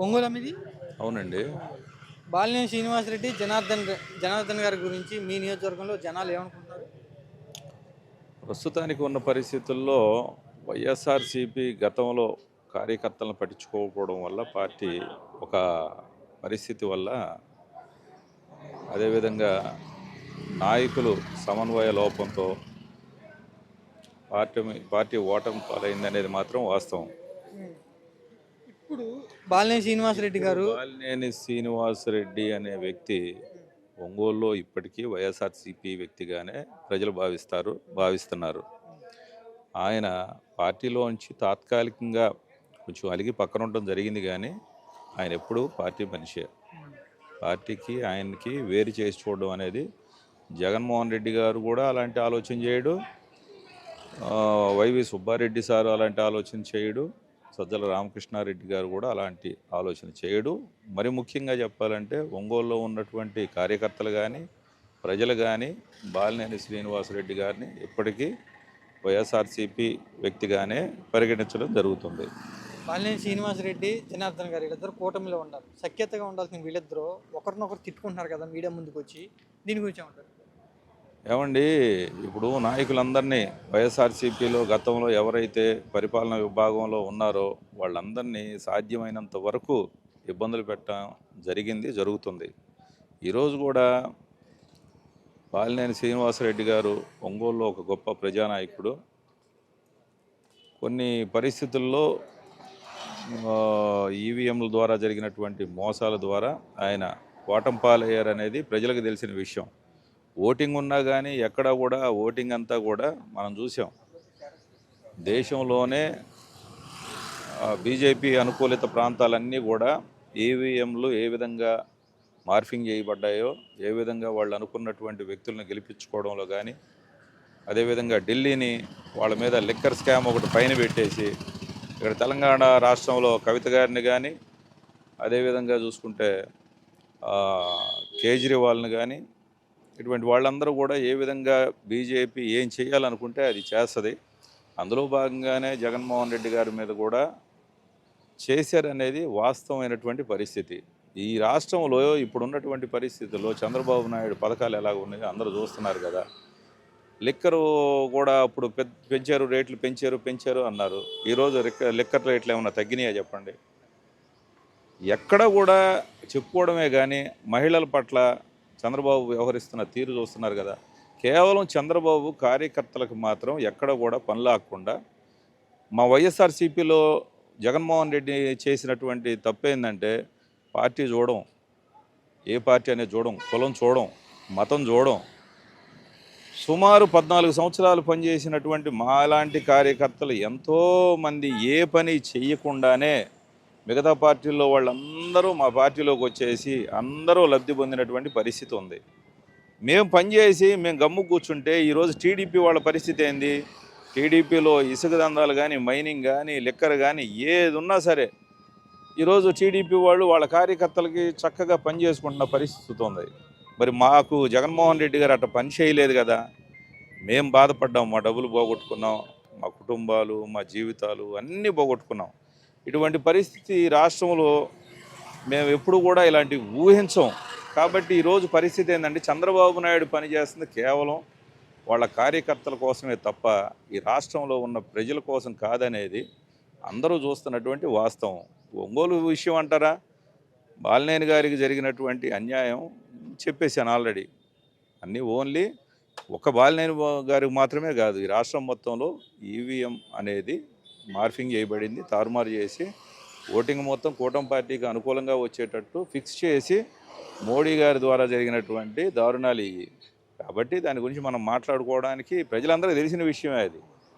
ఒంగోలు మీది? అవునండి. బాలినేని శ్రీనివాసరెడ్డి, జనార్దన్ గారి గురించి మీ నియోజకవర్గంలో జనాలు ఏమనుకుంటున్నారు? ప్రస్తుతానికి ఉన్న పరిస్థితుల్లో వైఎస్ఆర్‌సీపీ గతంలో కార్యకర్తలను పట్టించుకోకపోవడం వల్ల పార్టీ ఒక పరిస్థితి వల్ల, అదేవిధంగా నాయకులు సమన్వయ లోపంతో పార్టీ ఓటమి పాలైందనేది మాత్రం వాస్తవం. ఇప్పుడు బాలినేని శ్రీనివాసరెడ్డి గారు బాలినేని శ్రీనివాసరెడ్డి అనే వ్యక్తి ఒంగోలులో ఇప్పటికీ వైఎస్ఆర్‌సీపీ వ్యక్తిగానే ప్రజలు భావిస్తున్నారు. ఆయన పార్టీలోంచి తాత్కాలికంగా కొంచెం అలిగి పక్కన ఉండడం జరిగింది, కానీ ఆయన ఎప్పుడూ పార్టీ మనిషే. పార్టీకి ఆయనకి వేరు చేసి చూడడం అనేది జగన్మోహన్ రెడ్డి గారు కూడా అలాంటి ఆలోచన చేయడు, వైవి సుబ్బారెడ్డి సారు అలాంటి ఆలోచన చేయడు, సజ్జల రామకృష్ణారెడ్డి గారు కూడా అలాంటి ఆలోచన చేయడు. మరి ముఖ్యంగా చెప్పాలంటే ఒంగోలులో ఉన్నటువంటి కార్యకర్తలు కానీ ప్రజలు కానీ బాలినేని శ్రీనివాసరెడ్డి గారిని ఇప్పటికీ వైఎస్ఆర్‌సీపీ వ్యక్తిగానే పరిగణించడం జరుగుతుంది. బాలినేని శ్రీనివాసరెడ్డి, జనార్దన్ గారు వీళ్ళిద్దరు కూటమిలో ఉన్నారు. సఖ్యతగా ఉండాల్సిన వీళ్ళిద్దరూ ఒకరినొకరు తిట్టుకుంటున్నారు కదా మీడియా ముందుకు వచ్చి. దీని గురించి ఏమంటారు? ఏమండి, ఇప్పుడు నాయకులందరినీ వైఎస్ఆర్‌సీపీలో గతంలో ఎవరైతే పరిపాలనా విభాగంలో ఉన్నారో వాళ్ళందరినీ సాధ్యమైనంత వరకు ఇబ్బందులు పెట్టడం జరుగుతుంది. ఈరోజు కూడా బాలినేని శ్రీనివాసరెడ్డి గారు ఒంగోలులో ఒక గొప్ప ప్రజానాయకుడు. కొన్ని పరిస్థితుల్లో ఈవీఎంల ద్వారా జరిగినటువంటి మోసాల ద్వారా ఆయన ఓటమి పాలయ్యారనేది ప్రజలకు తెలిసిన విషయం. ఓటింగ్ ఉన్నా కానీ ఎక్కడ కూడా ఓటింగ్ అంతా కూడా మనం చూసాం. దేశంలోనే బీజేపీ అనుకూలిత ప్రాంతాలన్నీ కూడా ఈవీఎంలు ఏ విధంగా మార్ఫింగ్ చేయబడ్డాయో, ఏ విధంగా వాళ్ళు అనుకున్నటువంటి వ్యక్తులను గెలిపించుకోవడంలో కానీ, అదేవిధంగా ఢిల్లీని వాళ్ళ మీద లిక్కర్ స్కామ్ ఒకటి పైన పెట్టేసి ఇక్కడ తెలంగాణ రాష్ట్రంలో కవిత గారిని కానీ, అదేవిధంగా చూసుకుంటే కేజ్రీవాల్ని కానీ, ఇటువంటి వాళ్ళందరూ కూడా ఏ విధంగా బీజేపీ ఏం చేయాలనుకుంటే అది చేస్తుంది. అందులో భాగంగానే జగన్మోహన్ రెడ్డి గారి మీద కూడా చేశారనేది వాస్తవమైనటువంటి పరిస్థితి. ఈ రాష్ట్రంలో ఇప్పుడున్నటువంటి పరిస్థితుల్లో చంద్రబాబు నాయుడు పథకాలు ఎలాగ ఉన్నాయో అందరూ చూస్తున్నారు కదా. లిక్కరు కూడా అప్పుడు రేట్లు పెంచారు అన్నారు. ఈరోజు లిక్కర్ రేట్లు ఏమన్నా తగ్గినాయా చెప్పండి? ఎక్కడ కూడా చెప్పుకోవడమే కానీ మహిళల పట్ల చంద్రబాబు వ్యవహరిస్తున్న తీరు చూస్తున్నారు కదా. కేవలం చంద్రబాబు కార్యకర్తలకు మాత్రం ఎక్కడ కూడా పనిలాకుండా, మా వైఎస్ఆర్‌సీపీలో జగన్మోహన్ రెడ్డి చేసినటువంటి తప్పేందంటే పార్టీ చూడం, ఏ పార్టీ అనేది చూడం, కులం చూడం, మతం చూడం. సుమారు 14 సంవత్సరాలు పనిచేసినటువంటి మాలాంటి కార్యకర్తలు ఎంతోమంది ఏ పని చేయకుండానే మిగతా పార్టీల్లో వాళ్ళందరూ మా పార్టీలోకి వచ్చేసి అందరూ లబ్ధి పొందినటువంటి పరిస్థితి ఉంది. మేము పనిచేసి మేము గమ్ము కూర్చుంటే ఈరోజు టీడీపీ వాళ్ళ పరిస్థితి ఏంది? టీడీపీలో ఇసుక దందాలు కానీ, మైనింగ్ కానీ, లిక్కర్ కానీ ఏది ఉన్నా సరే ఈరోజు టీడీపీ వాళ్ళు వాళ్ళ కార్యకర్తలకి చక్కగా పనిచేసుకుంటున్న పరిస్థితి ఉంది. మరి మాకు జగన్మోహన్ రెడ్డి గారు అట్లా పని చేయలేదు కదా. మేము బాధపడ్డాం, మా డబ్బులు పోగొట్టుకున్నాం, మా కుటుంబాలు, మా జీవితాలు అన్నీ పోగొట్టుకున్నాం. ఇటువంటి పరిస్థితి రాష్ట్రంలో మేము ఎప్పుడు కూడా ఇలాంటివి ఊహించం. కాబట్టి ఈరోజు పరిస్థితి ఏంటంటే చంద్రబాబు నాయుడు పనిచేస్తుంది కేవలం వాళ్ళ కార్యకర్తల కోసమే తప్ప ఈ రాష్ట్రంలో ఉన్న ప్రజల కోసం కాదనేది అందరూ చూస్తున్నటువంటి వాస్తవం. ఒంగోలు విషయం అంటారా, బాలినేని గారికి జరిగినటువంటి అన్యాయం చెప్పేశాను ఆల్రెడీ. అన్నీ ఓన్లీ ఒక బాలినేని గారికి మాత్రమే కాదు, ఈ రాష్ట్రం మొత్తంలో ఈవీఎం అనేది మార్ఫింగ్ చేయబడింది, తారుమారు చేసి ఓటింగ్ మొత్తం కూటమి పార్టీకి అనుకూలంగా వచ్చేటట్టు ఫిక్స్ చేసి మోడీ గారి ద్వారా జరిగినటువంటి దారుణాలు ఇవి. కాబట్టి దాని గురించి మనం మాట్లాడుకోవడానికి ప్రజలందరికీ తెలిసిన విషయమే అది.